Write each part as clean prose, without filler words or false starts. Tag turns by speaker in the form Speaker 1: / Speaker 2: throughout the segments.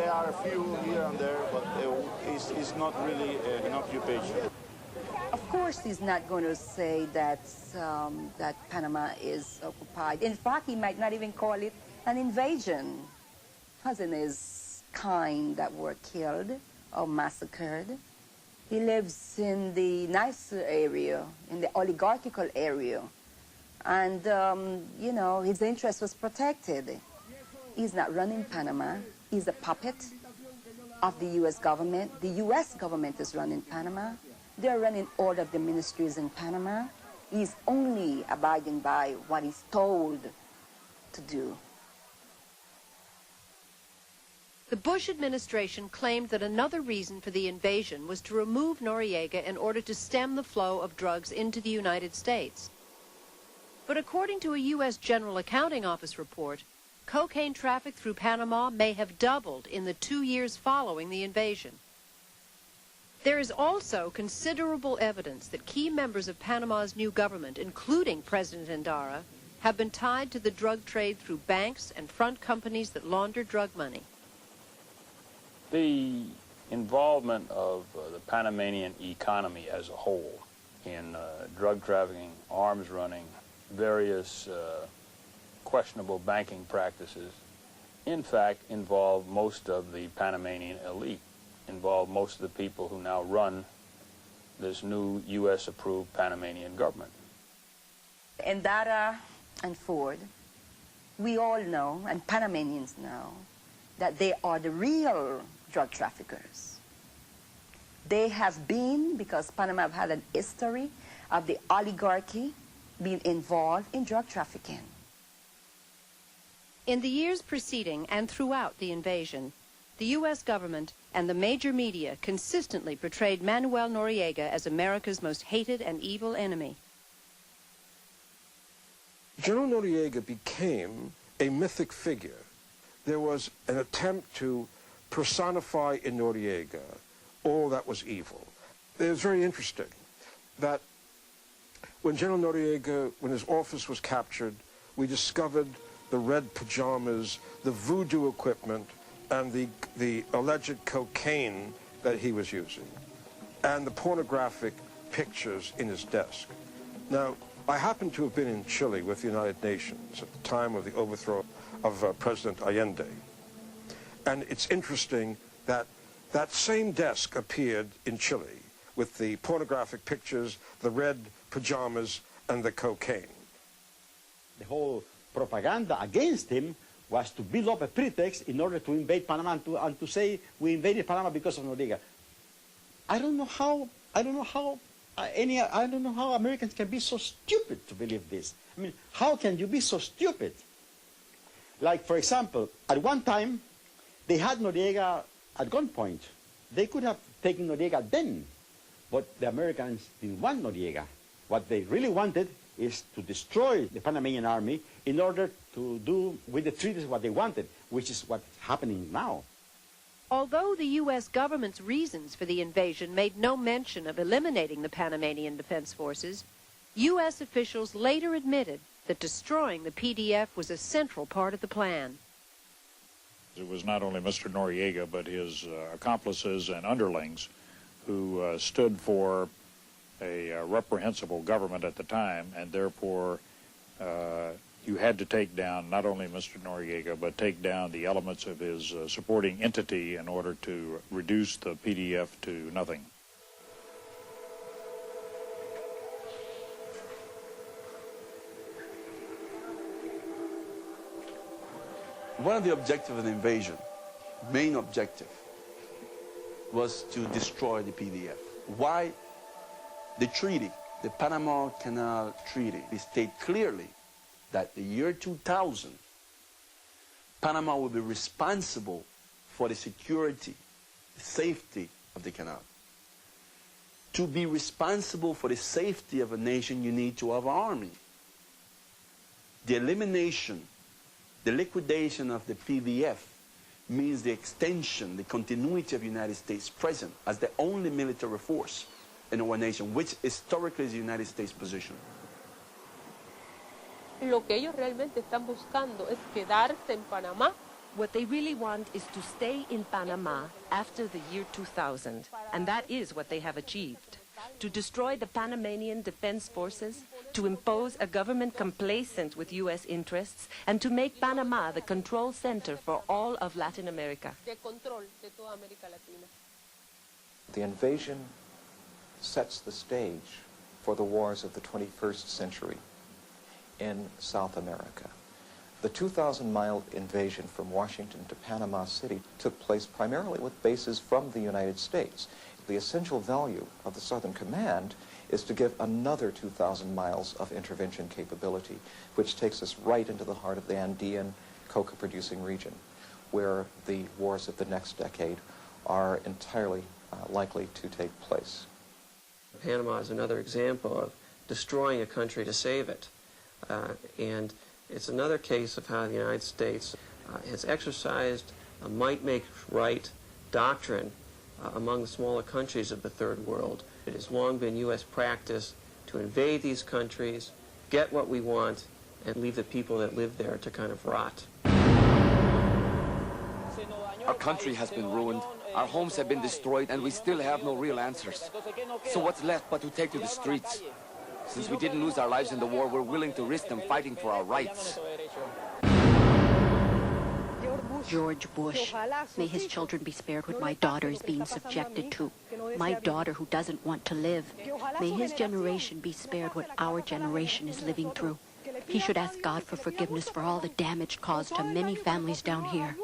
Speaker 1: there are a few here and there, but it's not really an occupation.
Speaker 2: Of course, he's not going to say that, that Panama is occupied. In fact, he might not even call it an invasion. Wasn't his kind that were killed or massacred. He lives in the nicer area, in the oligarchical area. And, you know, his interest was protected. He's not running Panama. He's a puppet of the U.S. government. The U.S. government is running Panama. They're running all of the ministries in Panama. He's only abiding by what he's told to do.
Speaker 3: The Bush administration claimed that another reason for the invasion was to remove Noriega in order to stem the flow of drugs into the United States. But according to a U.S. General Accounting Office report, cocaine traffic through Panama may have doubled in the 2 years following the invasion. There is also considerable evidence that key members of Panama's new government, including President Endara, have been tied to the drug trade through banks and front companies that launder drug money.
Speaker 4: The involvement of the Panamanian economy as a whole in drug trafficking, arms running, various questionable banking practices, in fact, involve most of the Panamanian elite, involve most of the people who now run this new U.S.-approved Panamanian government.
Speaker 2: Endara and Ford, we all know, and Panamanians know, that they are the real drug traffickers. They have been, because Panama have had an history of the oligarchy being involved in drug trafficking.
Speaker 3: In the years preceding and throughout the invasion, the U.S. government and the major media consistently portrayed Manuel Noriega as America's most hated and evil enemy.
Speaker 5: General Noriega became a mythic figure. There was an attempt to personify in Noriega all that was evil. It was very interesting that when General Noriega, when his office was captured, we discovered the red pajamas, the voodoo equipment, and the alleged cocaine that he was using, and the pornographic pictures in his desk. Now, I happened to have been in Chile with the United Nations at the time of the overthrow of President Allende. And it's interesting that that same desk appeared in Chile with the pornographic pictures, the red pajamas, and the cocaine.
Speaker 6: The whole propaganda against him was to build up a pretext in order to invade Panama and to say we invaded Panama because of Noriega. I don't know how Americans can be so stupid to believe this. I mean, how can you be so stupid? Like, for example, at one time, they had Noriega at gunpoint. They could have taken Noriega then, but the Americans didn't want Noriega. What they really wanted is to destroy the Panamanian army in order to do with the treaties what they wanted, which is what's happening now.
Speaker 3: Although the U.S. government's reasons for the invasion made no mention of eliminating the Panamanian Defense Forces, U.S. officials later admitted that destroying the PDF was a central part of the plan.
Speaker 7: It was not only Mr. Noriega, but his accomplices and underlings who stood for a reprehensible government at the time, and therefore you had to take down not only Mr. Noriega, but take down the elements of his supporting entity in order to reduce the PDF to nothing.
Speaker 8: One of the objectives of the invasion, main objective, was to destroy the PDF. Why? The treaty, the Panama Canal Treaty, it stated clearly that the year 2000, Panama will be responsible for the security, the safety of the canal. To be responsible for the safety of a nation, you need to have an army. The elimination, the liquidation of the PDF means the extension, the continuity of the United States presence as the only military force in our nation, which historically is the United States position.
Speaker 9: Lo que ellos realmente están buscando es quedarse en Panamá What they really want is to stay in Panama after the year 2000, and that is what they have achieved. To destroy the Panamanian Defense Forces, to impose a government complacent with U.S. interests, and to make Panama the control center for all of Latin America.
Speaker 10: The invasion sets the stage for the wars of the 21st century in South America. The 2,000-mile invasion from Washington to Panama City took place primarily with bases from the United States. The essential value of the Southern Command is to give another 2,000 miles of intervention capability, which takes us right into the heart of the Andean coca-producing region, where the wars of the next decade are entirely likely to take place.
Speaker 11: Panama is another example of destroying a country to save it. And it's another case of how the United States has exercised a might-make-right doctrine among the smaller countries of the Third World. It has long been U.S. practice to invade these countries, get what we want, and leave the people that live there to kind of rot.
Speaker 12: Our country has been ruined, our homes have been destroyed, and we still have no real answers. So what's left but to take to the streets? Since we didn't lose our lives in the war, we're willing to risk them fighting for our rights.
Speaker 13: George Bush. May his children be spared what my daughter is being subjected to. My daughter who doesn't want to live. May his generation be spared what our generation is living through. He should ask God for forgiveness for all the damage caused to many families down here.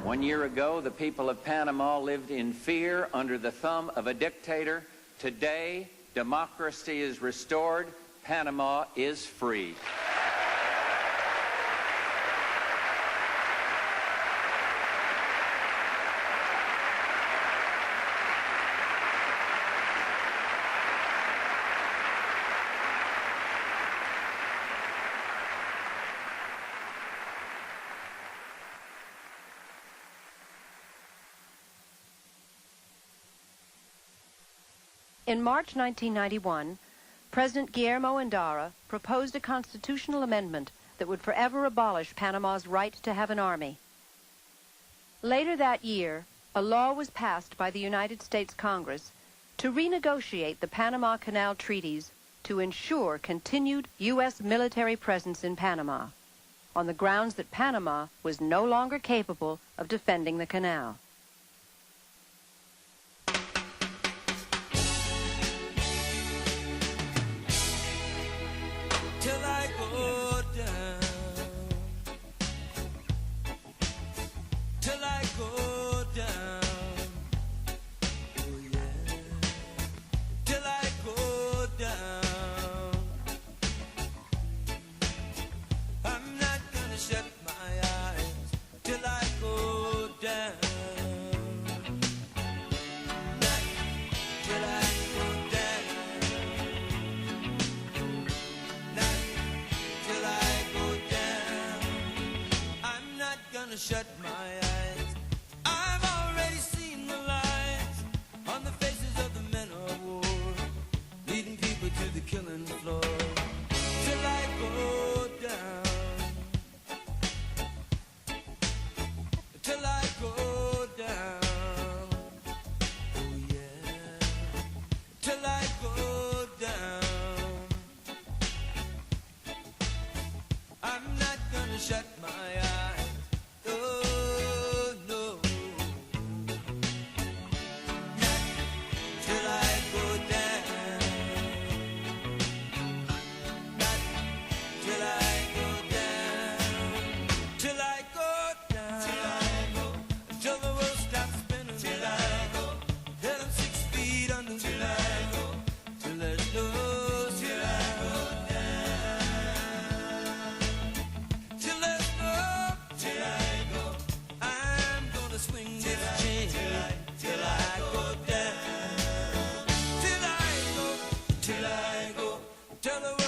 Speaker 14: One year ago, the people of Panama lived in fear under the thumb of a dictator. Today, democracy is restored. Panama is free.
Speaker 3: In March 1991, President Guillermo Endara proposed a constitutional amendment that would forever abolish Panama's right to have an army. Later that year, a law was passed by the United States Congress to renegotiate the Panama Canal treaties to ensure continued U.S. military presence in Panama, on the grounds that Panama was no longer capable of defending the canal.
Speaker 15: Till I go down, till I go down, oh yeah, till I go down. I'm not gonna shut my eyes till I go down. Not till I go down. Not till I go down. I'm not gonna shut my eyes. I've already seen the lines on the faces of the men of war, leading people to the killing floor. Till I go down. Till I go down. Oh yeah. Till I go down. I'm not gonna shut my eyes. Oh no. Not till I go down. Not till I go down. Till I go down. Till I go. Until the world stops spinning. Till I go. Till I'm 6 feet under. Till I go. Till there's no. Till I go down. Till there's no. Till I go. I'm gonna swing this chain. Till I go down. Till I go. Till I go. Till the